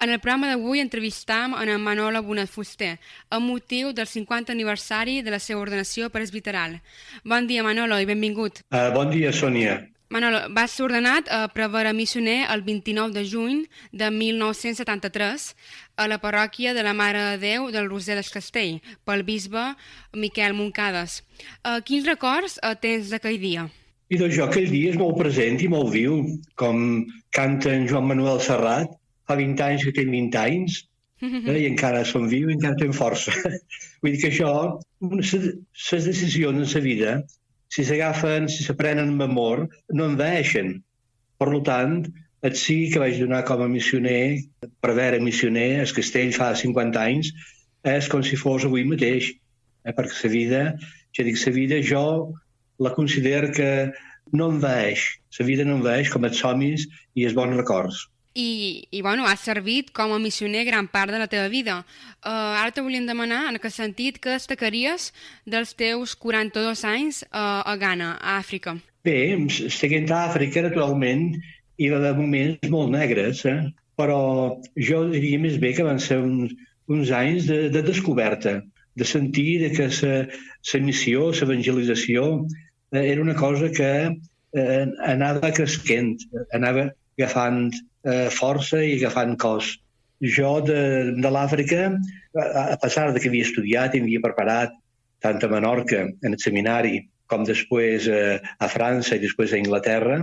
En el programa d'avui entrevistam en Manolo Bonet Fuster amb motiu del 50 aniversari de la seva ordenació presbiteral. Bon dia, Manolo, i benvingut. Bon dia, Sònia. Manolo, vas ser ordenat prevere missioner el 29 de juny de 1973 a la parròquia de la Mare de Déu del Roser del Castell pel bisbe Miquel Moncades. Quins records tens d'aquell dia? I doncs jo aquell dia és molt present i molt viu, com canta en Joan Manuel Serrat, fa 20 anys que té 20 anys, i encara som viu i encara tem força. Vull dir que això, les decisions en la vida, si s'agafen, si s'aprenen amb amor, no envaeixen. Per tant, et sí que vaig donar com a missioner, prevere missioner, al Castell fa 50 anys, és com si fos avui mateix. Perquè la vida jo la considero que no envaeix. La vida no envaeix com els somnis i els bons records. I bueno, has servit com a missioner gran part de la teva vida. Ara te volíem demanar, en aquest sentit, què destacaries dels teus 42 anys a Ghana, a Àfrica? Bé, seguint a Àfrica, naturalment, hi va haver moments molt negres, però jo diria més bé que van ser uns anys de descoberta, de sentir que la missió, l'evangelització, era una cosa que anava cresquent, anava agafant força i agafant cos. Jo de l'Àfrica, a pesar de que havia estudiat i havia preparat tant a Menorca, en el seminari, com després a França i després a Anglaterra,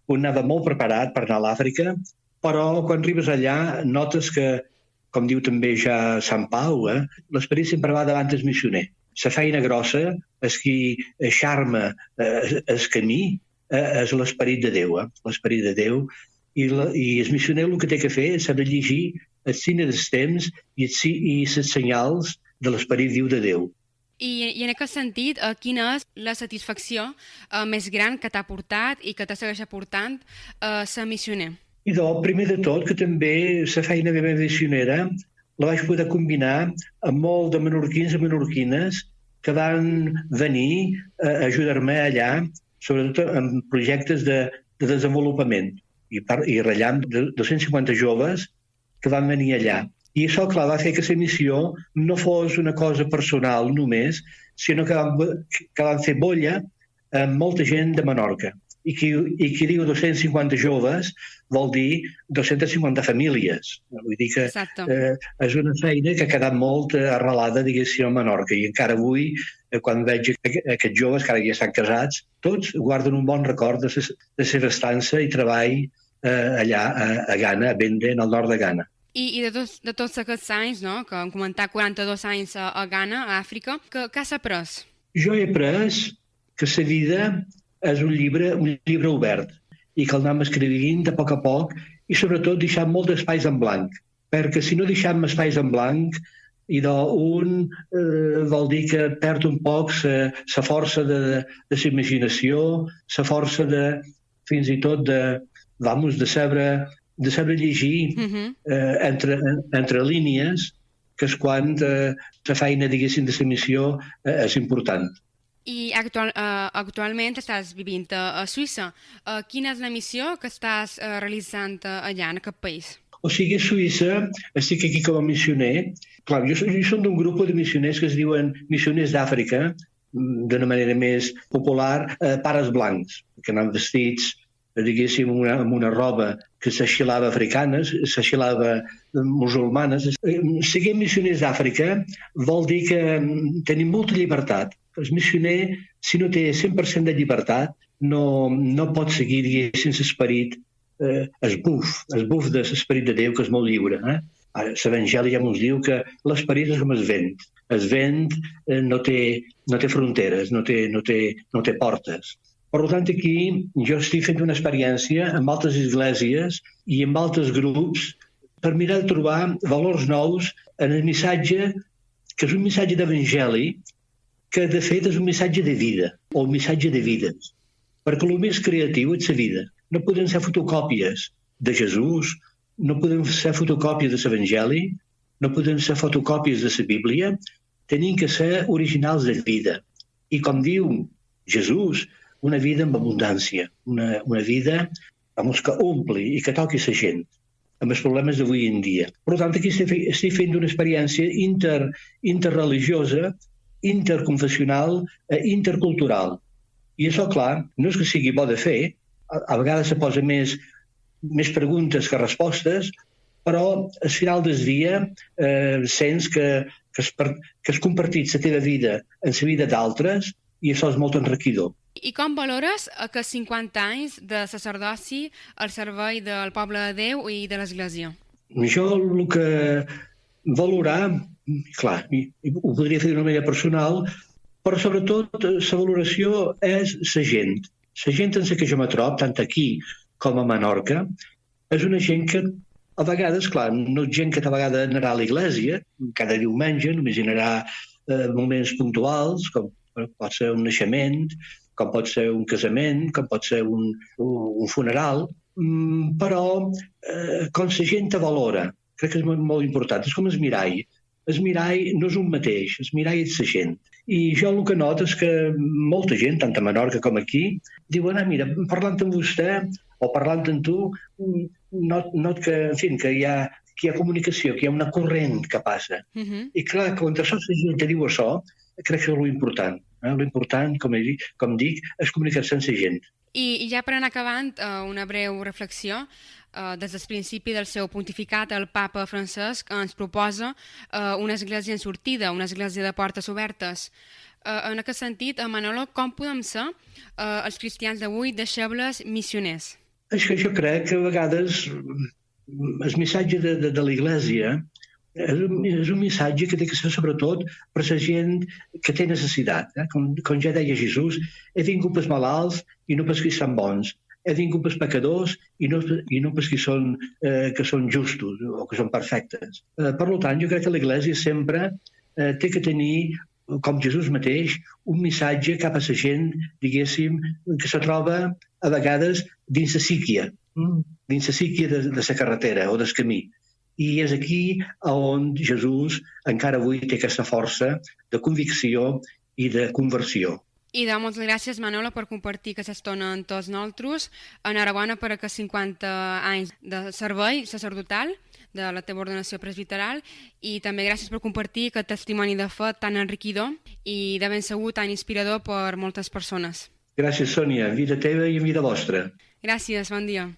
un anava molt preparat per anar a l'Àfrica, però quan arribes allà notes que, com diu també ja Sant Pau, l'esperit sempre va davant del missioner. La feina grossa és qui xarma el camí, és l'esperit de Déu, l'esperit de Déu, i el missioner el que té que fer és saber llegir el signe dels temps i les senyals de l'esperit viu de Déu. I en aquest sentit, quina és la satisfacció més gran que t'ha portat i que te segueix aportant ser missioner? I primer de tot, que també la feina meva missionera la vaig poder combinar amb molt de menorquins i menorquines que van venir a ajudar-me allà, sobretot en projectes de desenvolupament. I rellant 250 joves que van venir allà. I això, clar, va fer que la missió no fos una cosa personal només, sinó que van fer bolla amb molta gent de Menorca. I qui diu 250 joves vol dir 250 famílies. Vull dir que és una feina que ha quedat molt arrelada, diguéssim, a Menorca. I encara avui, quan veig aquests joves, que ara ja estan casats, tots guarden un bon record de la seva estança i treball allà a Ghana, a Bende, en el nord de Ghana. I de tots aquests anys, no?, que hem comentat 42 anys a Ghana, a Àfrica, què has après? Jo he après que la vida és un llibre obert i que el anem escrivint de poc a poc i sobretot deixant molt d'espais en blanc, perquè si no deixem espais en blanc un vol dir que perd un poc la força de la imaginació, la força fins i tot de saber llegir entre línies, que és quan la feina, diguéssim, de la missió és important. I actualment estàs vivint a Suïssa. Quina és la missió que estàs realitzant allà, en aquest país? O sigui, a Suïssa estic aquí com a missioner. Clar, jo soc d'un grup de missioners que es diuen missioners d'Àfrica, d'una manera més popular, pares blancs, que anaven vestits, diguéssim, amb una roba que s'aixilava africanes, s'aixilava musulmanes. Ser missioners d'Àfrica vol dir que tenim molta llibertat. El missioner, si no té 100% de llibertat, no pot seguir, diguéssim, l'esperit, el buf de l'esperit de Déu, que és molt lliure. L'Evangeli ja ens diu que l'esperit és com el vent. El vent no té fronteres, no té portes. Per tant, aquí jo estic fent una experiència amb altres esglésies i amb altres grups per mirar de trobar valors nous en el missatge, que és un missatge d'Evangeli, que de fet és un missatge de vida, o un missatge de vides. Perquè el més creatiu és la vida. No podem ser fotocòpies de Jesús, no podem ser fotocòpies de l'Evangeli, no podem ser fotocòpies de la Bíblia, tenim que ser originals de vida. I com diu Jesús, una vida amb abundància, una vida que ompli i que toqui la gent. amb els problemes d'avui en dia. Per tant, aquí estic fent una experiència interreligiosa, interconfessional, intercultural. I això, clar, no és que sigui bo de fer, a vegades se posa més preguntes que respostes, però al final del dia sents que has compartit la teva vida en la vida d'altres i això és molt enriquidor. I com valores aquests 50 anys de sacerdoci al servei del poble de Déu i de l'Església? Jo el que valorar, clar, ho podria fer d'una manera personal, però sobretot la valoració és la gent. La gent en la que jo me trobo, tant aquí com a Menorca, és una gent que a vegades, clar, no és gent que a vegades anarà a l'església, cada diumenge, només hi anarà moments puntuals, com pot ser un naixement, com pot ser un casament, com pot ser un funeral, però com la gent te valora, crec que és molt important. És com el mirall. El mirall no és un mateix, el mirall és la gent. I jo el que noto és que molta gent, tant a Menorca com aquí, diuen, mira, parlant amb vostè o parlant amb tu, not que, en fi, que hi ha comunicació, que hi ha una corrent que passa. I clar, quan això la gent te diu això, crec que és l'important. L'important, com dic, és comunicar-se amb la gent. I ja per anar acabant, una breu reflexió. Des del principi del seu pontificat, el papa Francesc ens proposa una església en sortida, una església de portes obertes. En aquest sentit, Manolo, com podem ser els cristians d'avui deixebles missioners? És que jo crec que a vegades el missatge de l'Església és un missatge que té que ser sobretot per la gent que té necessitat. Com ja deia Jesús, he vingut pels malalts i no pels que estan bons. He vingut pels pecadors i no pels que són justos o que són perfectes. Per tant, jo crec que l'Església sempre té que tenir, com Jesús mateix, un missatge cap a la gent, diguéssim, que se troba a vegades dins la síquia de la carretera o del camí. I és aquí on Jesús encara avui té aquesta força de convicció i de conversió. I moltes gràcies, Manolo, per compartir aquesta estona amb tots nosaltres. Enhorabona per aquests 50 anys de servei sacerdotal de la teva ordenació presbiteral i també gràcies per compartir aquest testimoni de fe tan enriquidor i de ben segur tan inspirador per moltes persones. Gràcies, Sònia. En vida teva i en vida vostra. Gràcies, bon dia.